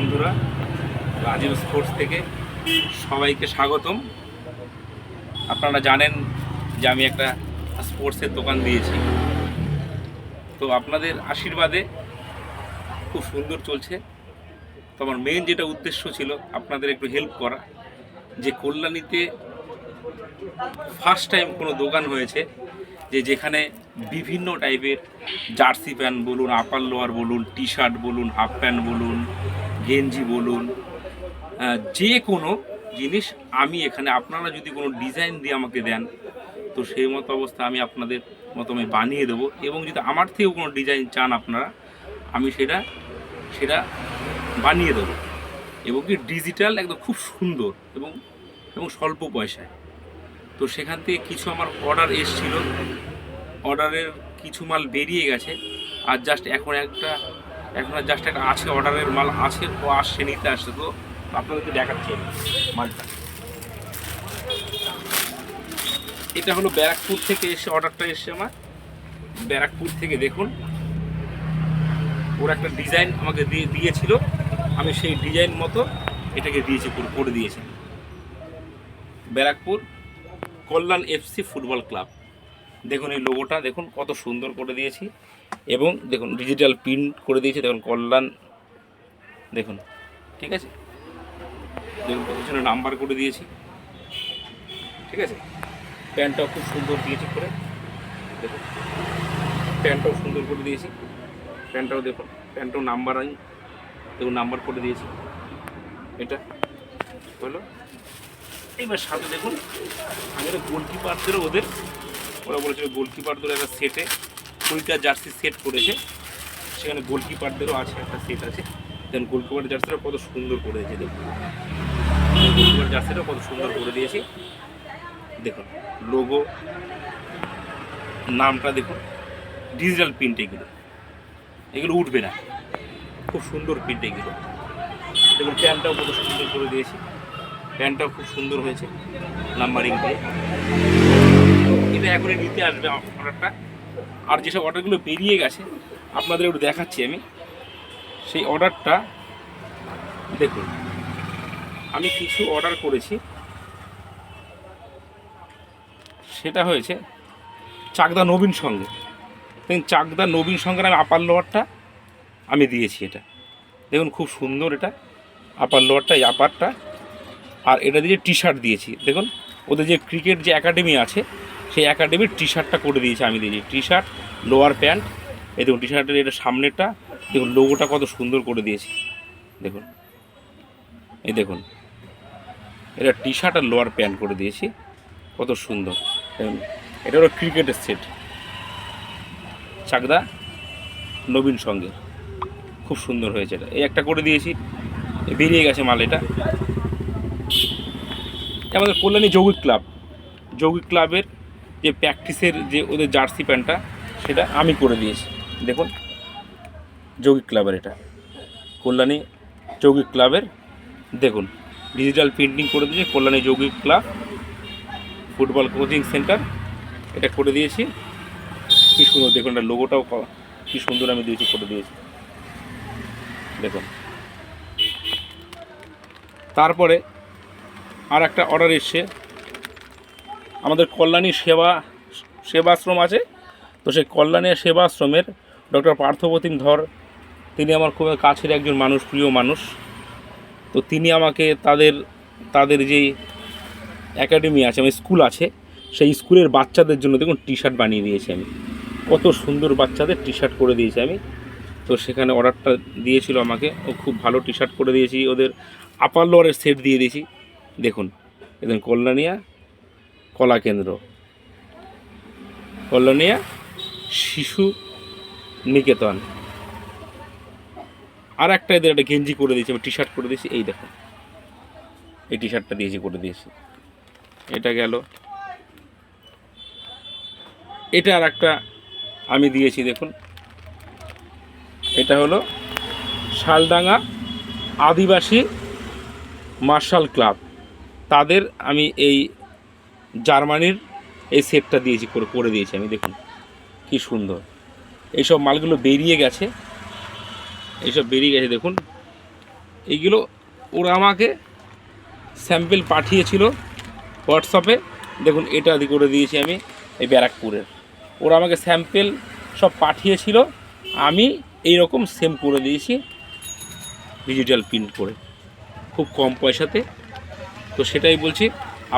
বন্ধুরা, রাজীব স্পোর্টস থেকে সবাইকে স্বাগতম। আপনারা জানেন যে আমি একটা স্পোর্টসের দোকান দিয়েছি, তো আপনাদের আশীর্বাদে খুব সুন্দর চলছে। তো আমার মেন যেটা উদ্দেশ্য ছিল আপনাদের একটু হেল্প করা, যে কল্যাণীতে ফার্স্ট টাইম কোনো দোকান হয়েছে যেখানে বিভিন্ন টাইপের জার্সি প্যান্ট বলুন, আপার লোয়ার বলুন, টি শার্ট বলুন, হাফ প্যান্ট বলুন, গেঞ্জি বলুন, যে কোনো জিনিস আমি এখানে, আপনারা যদি কোনো ডিজাইন দিয়ে আমাকে দেন তো সেই মতো অবস্থা আমি আপনাদের মতো আমি বানিয়ে দেবো। এবং যদি আমার থেকেও কোনো ডিজাইন চান আপনারা, আমি সেটা বানিয়ে দেবো, এবং কি ডিজিটাল একদম খুব সুন্দর এবং স্বল্প পয়সায়। তো সেখান থেকে কিছু আমার অর্ডার এসেছিল, অর্ডারের কিছু মাল বেরিয়ে গেছে, আর জাস্ট এখন একটা আছে, অর্ডারের মাল আছে, ও আসছে, নিতে আসছে। তো আপনাদেরকে দেখাচ্ছি মালটা। এটা হলো ব্যারাকপুর থেকে এসে অর্ডারটা এসছে আমার, ব্যারাকপুর থেকে। দেখুন, ওরা একটা ডিজাইন আমাকে দিয়েছিল, আমি সেই ডিজাইন মতো এটাকে করে দিয়েছি। ব্যারাকপুর কল্যাণ এফসি ফুটবল ক্লাব। দেখুন এই লোগোটা দেখুন কত সুন্দর করে দিয়েছি, এবং দেখুন ডিজিটাল প্রিন্ট করে দিয়েছি। দেখুন কল্যাণ, দেখুন, ঠিক আছে। দেখুন পিছনে নাম্বার করে দিয়েছি, ঠিক আছে। প্যান্টটাও খুব সুন্দর দিয়েছি করে, দেখুন প্যান্টটাও সুন্দর করে দিয়েছি। প্যান্টটাও দেখুন, প্যান্টটাও নাম্বার, আমি দেখুন নাম্বার করে দিয়েছি। এটা হলো। এইবার সাথে দেখুন আমি একটা গোলকিপারদেরও, ওরা বলেছিল গোলকিপারদের একটা সেটে 20টা জার্সি সেট করেছে, সেখানে গোলকিপারদেরও আছে, একটা সেট আছে। দেখুন গোলকিপার জার্সিটা কত সুন্দর করে দিয়েছে, দেখুন গোলকিপার জার্সিটা কত সুন্দর করে দিয়েছি। দেখুন লোগো, নামটা দেখুন, ডিজিটাল প্রিন্ট, এগুলো উঠবে না, খুব সুন্দর প্রিন্ট এগুলো। দেখুন প্যান্টটাও কত সুন্দর করে দিয়েছি, প্যান্টটাও খুব সুন্দর হয়েছে নাম্বারিং দিয়ে। এটা এখনই নিতে আসবে অর্ডারটা। আর যেসব অর্ডারগুলো বেরিয়ে গেছে আপনাদের একটু দেখাচ্ছি আমি সেই অর্ডারটা। দেখুন আমি কিছু অর্ডার করেছি, সেটা হয়েছে চাকদা নবীন সঙ্গে। দেখুন চাকদা নবীন সঙ্গে আমি আপার লোয়ারটা আমি দিয়েছি। এটা দেখুন খুব সুন্দর, এটা আপার লোয়ারটা, এই আপারটা। আর এটা দিয়ে টি শার্ট দিয়েছি। দেখুন ওদের যে ক্রিকেট যে একাডেমি আছে, সেই একাডেমির টি শার্টটা করে দিয়েছি আমি, দিয়েছি টি শার্ট, লোয়ার প্যান্ট। এই দেখুন টি শার্টের এটা সামনেরটা, দেখুন লোগোটা কত সুন্দর করে দিয়েছি। দেখুন এই দেখুন, এটা টি শার্ট আর লোয়ার প্যান্ট করে দিয়েছি, কত সুন্দর। এটা হলো ক্রিকেটের সেট, চাকদা নবীন সঙ্গে, খুব সুন্দর হয়েছে। এটা এই একটা করে দিয়েছি, বেরিয়ে গেছে মাল। এটা আমাদের কল্যাণী যৌগিক ক্লাবের যে প্র্যাকটিসের যে ওদের জার্সি প্যান্টটা, সেটা আমি করে দিয়েছি। দেখুন যৌগিক ক্লাবের, এটা কল্যাণী যৌগিক ক্লাবের, দেখুন ডিজিটাল প্রিন্টিং করে দিয়েছি, কল্যাণী যৌগিক ক্লাব ফুটবল কোচিং সেন্টার, এটা করে দিয়েছি। কী সুন্দর দেখুন, এটা লোগোটাও কী সুন্দর আমি দিয়েছি, করে দিয়েছি। দেখুন তারপরে আর একটা অর্ডার এসছে, আমাদের কল্যাণী সেবাশ্রম আছে, তো সেই কল্যাণী সেবাশ্রমের ডক্টর পার্থপ্রতিম ধর, তিনি আমার খুব কাছের একজন মানুষ, প্রিয় মানুষ। তো তিনি আমাকে তাদের যে একাডেমি আছে, আমার স্কুল আছে, সেই স্কুলের বাচ্চাদের জন্য দেখুন টি শার্ট বানিয়ে দিয়েছি আমি, কত সুন্দর বাচ্চাদের টি শার্ট করে দিয়েছি আমি। তো সেখানে অর্ডারটা দিয়েছিল আমাকে, ও খুব ভালো টি শার্ট করে দিয়েছি। ওদের আপার লোয়ারের সেট দিয়ে দিয়েছি। দেখুন কল্যাণিয়া কলা কেন্দ্র, কল্যাণিয়া শিশু নিকেতন। আর একটা এদের একটা গেঞ্জি করে দিয়েছি, আমি টি শার্ট করে দিয়েছি। এই দেখুন এই টি শার্টটা করে দিয়েছি। এটা গেল। এটা আর একটা আমি দিয়েছি, দেখুন এটা হলো শালডাঙ্গা আদিবাসী মার্শাল ক্লাব, তাদের আমি এই জার্মানির এই সেটটা দিয়েছি, করে দিয়েছি আমি। দেখুন কি সুন্দর, এইসব মালগুলো বেরিয়ে গেছে, দেখুন এইগুলো ওরা আমাকে স্যাম্পেল পাঠিয়েছিল হোয়াটসঅ্যাপে। দেখুন এটা করে দিয়েছি আমি এই ব্যারাকপুরের। ওরা আমাকে স্যাম্পেল সব পাঠিয়েছিল, আমি এই রকম সেম করে দিয়েছি ডিজিটাল প্রিন্ট করে, খুব কম পয়সাতে। তো সেটাই বলছি,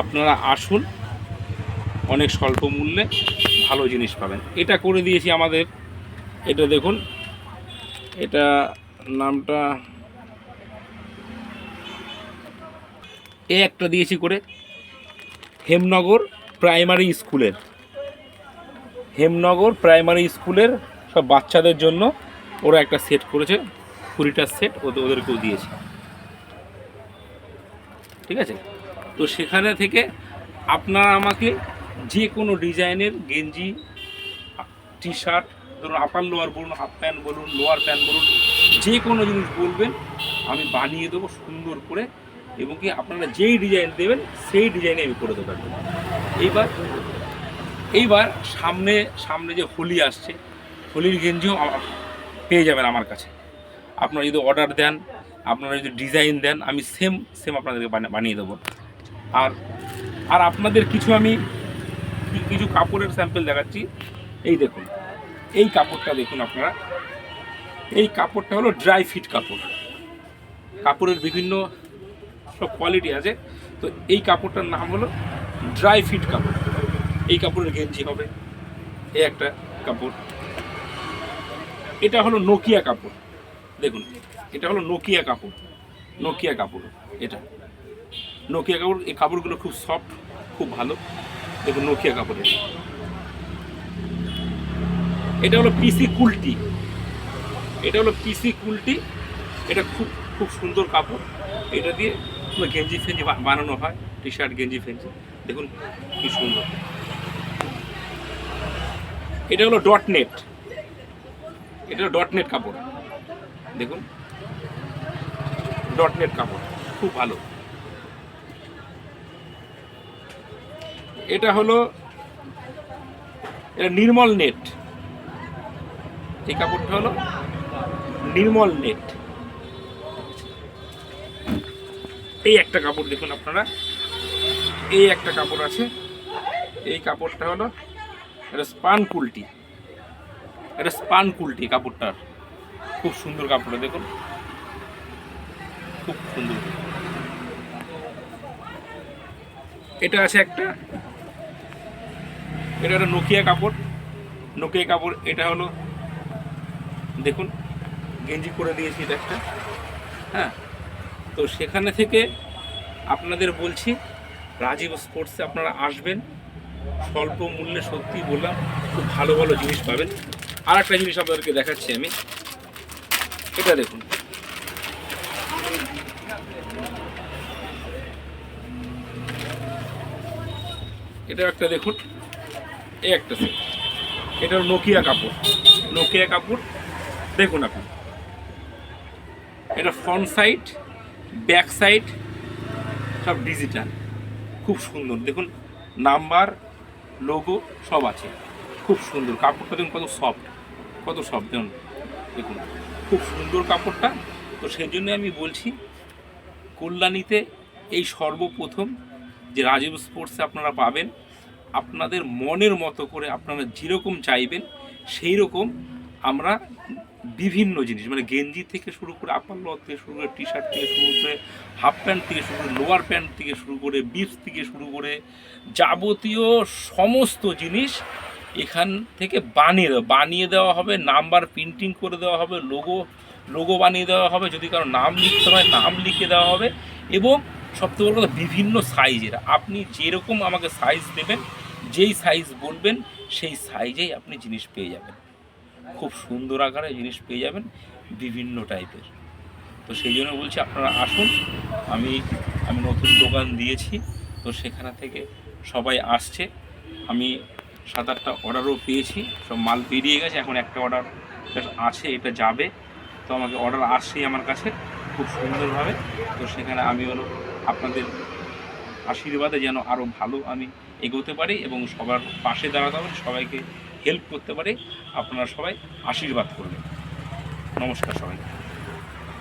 আপনারা আসুন, অনেক স্বল্প মূল্যে ভালো জিনিস পাবেন। এটা করে দিয়েছি আমাদের, এটা দেখুন, এটা নামটা একটা দিয়েছি করে হেমনগর প্রাইমারি স্কুলের, হেমনগর প্রাইমারি স্কুলের সব বাচ্চাদের জন্য ওরা একটা সেট করেছে, 20টা সেট ওদেরকেও দিয়েছে, ঠিক আছে। তো সেখানে থেকে আপনারা আমাকে যে কোনো ডিজাইনের গেঞ্জি, টি শার্ট, ধরুন আপার লোয়ার বলুন, হাফ প্যান্ট বলুন, লোয়ার প্যান্ট বলুন, যে কোনো জিনিস বলবেন আমি বানিয়ে দেবো সুন্দর করে, এবং কি আপনারা যেই ডিজাইন দেবেন সেই ডিজাইনে আমি করে দেবো। এইবার সামনে যে হোলি আসছে, হোলির গেঞ্জিও পেয়ে যাবেন আমার কাছে। আপনারা যদি অর্ডার দেন, আপনারা যদি ডিজাইন দেন, আমি সেম আপনাদেরকে বানিয়ে দেবো। আর আপনাদের আমি কিছু কাপড়ের স্যাম্পল দেখাচ্ছি। এই দেখুন, এই কাপড়টা দেখুন আপনারা, এই কাপড়টা হলো ড্রাই ফিট কাপড়। কাপড়ের বিভিন্ন সব কোয়ালিটি আছে, তো এই কাপড়টার নাম হলো ড্রাই ফিট কাপড়। এই কাপড়ের গেঞ্জি হবে। এই একটা কাপড়, এটা হলো নোকিয়া কাপড়। দেখুন, এটা হলো নোকিয়া কাপড়, নোকিয়া কাপড়, এটা নোকিয়া কাপড়। এই কাপড়গুলো খুব সফট, খুব ভালো। দেখুন নোকিয়া কাপড়ের। এটা হলো পিসি কুলটি, এটা হলো পিসি কুলটি। এটা খুব সুন্দর কাপড়। এটা দিয়ে গেঞ্জি ফেঞ্জি বানানো হয়, টি শার্ট, গেঞ্জি ফেঞ্জি। দেখুন কি সুন্দর। এটা হলো ডট নেট, এটা হলো ডট নেট কাপড়। দেখুন ডট নেট কাপড়, খুব ভালো। এটা হলো নির্মল নেট। এই কাপড়টা হলো নির্মল নেট। এই একটা কাপড় দেখুন আপনারা, এই একটা কাপড় আছে। এই কাপড়টা হলো এটা স্পান কুলটি, এটা স্পান কুলটি কাপড়টার। খুব সুন্দর কাপড়টা দেখুন, খুব সুন্দর। এটা আছে একটা, এটা একটা নোকিয়া কাপড়, নোকিয়া কাপড়। এটা হলো দেখুন গেঞ্জি করে দিয়েছি এটা একটা, হ্যাঁ। তো সেখানে থেকে আপনাদের বলছি, রাজীব স্পোর্টসে আপনারা আসবেন, স্বল্প মূল্যে, সত্যি বললাম, খুব ভালো ভালো জিনিস পাবেন। আর একটা জিনিস আপনাদেরকে দেখাচ্ছি আমি, এটা দেখুন, এটা একটা দেখুন, এই একটা সেট। এটা নোকিয়া কাপড়, নোকিয়া কাপড়। দেখুন আপনি, এটা ফ্রন্ট সাইড, ব্যাক সাইড সব ডিজিটাল, খুব সুন্দর। দেখুন নাম্বার, লোগো সব আছে, খুব সুন্দর। কাপড়টা দেখুন কত সফট, কত সফট দেখুন, দেখুন খুব সুন্দর কাপড়টা। তো সেই জন্য আমি বলছি, কল্যাণীতে এই সর্বপ্রথম যে রাজীব স্পোর্টসে আপনারা পাবেন, আপনাদের মনের মতো করে আপনারা যেরকম চাইবেন সেই রকম আমরা বিভিন্ন জিনিস, মানে গেঞ্জি থেকে শুরু করে, আপার লোয়ার থেকে শুরু করে, টি শার্ট থেকে শুরু করে, হাফ প্যান্ট থেকে শুরু করে, লোয়ার প্যান্ট থেকে শুরু করে, বিপস থেকে শুরু করে, যাবতীয় সমস্ত জিনিস এখান থেকে বানিয়ে দেওয়া হবে। নাম্বার প্রিন্টিং করে দেওয়া হবে, লোগো বানিয়ে দেওয়া হবে। যদি কারো নাম লিখতে হয় নাম লিখে দেওয়া হবে। এবং সবথেকে বড় কথা, বিভিন্ন সাইজের, আপনি যেরকম আমাকে সাইজ দেবেন, যেই সাইজ বলবেন সেই সাইজেই আপনি জিনিস পেয়ে যাবেন। খুব সুন্দর আকারে জিনিস পেয়ে যাবেন, বিভিন্ন টাইপের। তো সেই জন্য বলছি আপনারা আসুন। আমি নতুন দোকান দিয়েছি, তো সেখানে থেকে সবাই আসছে। আমি 7-8টা অর্ডারও পেয়েছি, সব মাল বেরিয়ে গেছে। এখন একটা অর্ডার আছে, এটা যাবে। তো আমাকে অর্ডার আসছেই আমার কাছে খুব সুন্দরভাবে। তো সেখানে আমি হলো আপনাদের আশীর্বাদে যেন আরও ভালো আমি এগোতে পারি এবং সবার পাশে দাঁড়াতে পারি, সবাইকে হেল্প করতে পারি। আপনারা সবাই আশীর্বাদ করবেন। নমস্কার সবাই।